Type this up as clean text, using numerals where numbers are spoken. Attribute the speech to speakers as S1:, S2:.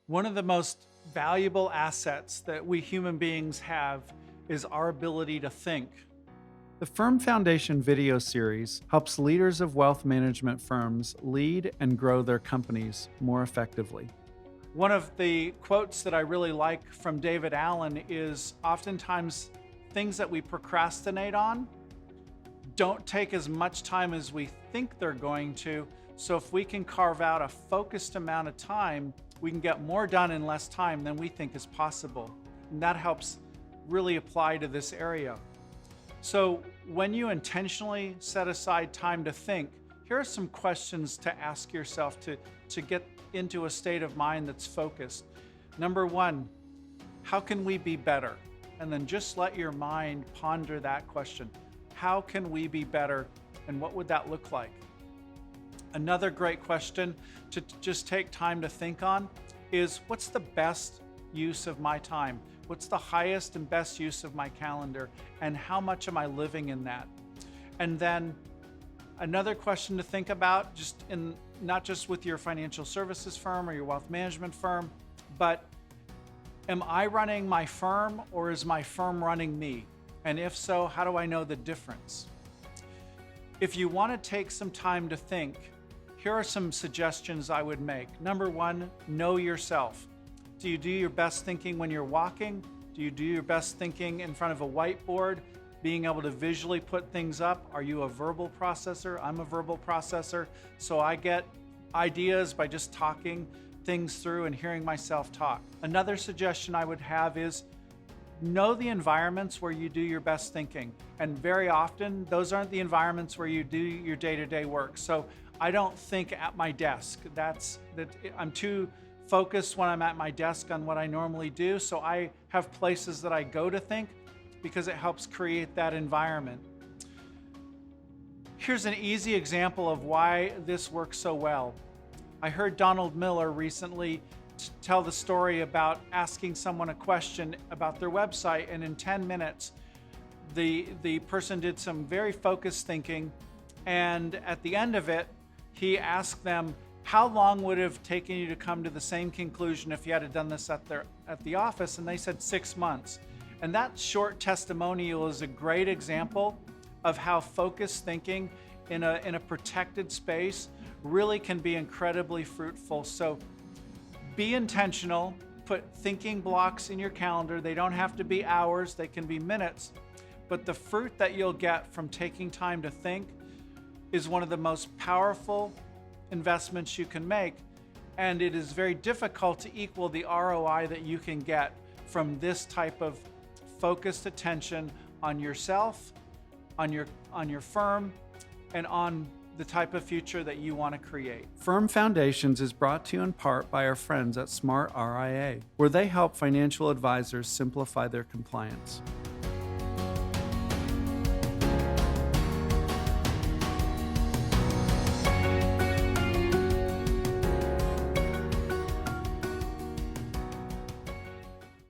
S1: One of the most valuable assets that we human beings have is our ability to think. The Firm Foundation video series helps leaders of wealth management firms lead and grow their companies more effectively. One of the quotes that I really like from David Allen is oftentimes things that we procrastinate on don't take as much time as we think they're going to. So if we can carve out a focused amount of time, we can get more done in less time than we think is possible. And that helps really apply to this area. So when you intentionally set aside time to think, here are some questions to ask yourself to get into a state of mind that's focused. Number one, how can we be better? And then just let your mind ponder that question. How can we be better, and what would that look like? Another great question to just take time to think on is, what's the best use of my time? What's the highest and best use of my calendar? And how much am I living in that? And then another question to think about, not just with your financial services firm or your wealth management firm, but am I running my firm or is my firm running me? And if so, how do I know the difference? If you want to take some time to think, here are some suggestions I would make. Number one, know yourself. Do you do your best thinking when you're walking? Do you do your best thinking in front of a whiteboard, being able to visually put things up? Are you a verbal processor? I'm a verbal processor, so I get ideas by just talking things through and hearing myself talk. Another suggestion I would have is know the environments where you do your best thinking. And very often, those aren't the environments where you do your day-to-day work. So I don't think at my desk. I'm too focused when I'm at my desk on what I normally do. So I have places that I go to think because it helps create that environment. Here's an easy example of why this works so well. I heard Donald Miller recently tell the story about asking someone a question about their website, and in 10 minutes, the person did some very focused thinking, and at the end of it, he asked them, how long would it have taken you to come to the same conclusion if you had done this at the office? And they said 6 months. And that short testimonial is a great example of how focused thinking in a protected space really can be incredibly fruitful. So be intentional, put thinking blocks in your calendar. They don't have to be hours, they can be minutes. But the fruit that you'll get from taking time to think is one of the most powerful investments you can make. And it is very difficult to equal the ROI that you can get from this type of focused attention on yourself, on your firm, and on the type of future that you want to create. Firm Foundations is brought to you in part by our friends at SmartRIA, where they help financial advisors simplify their compliance.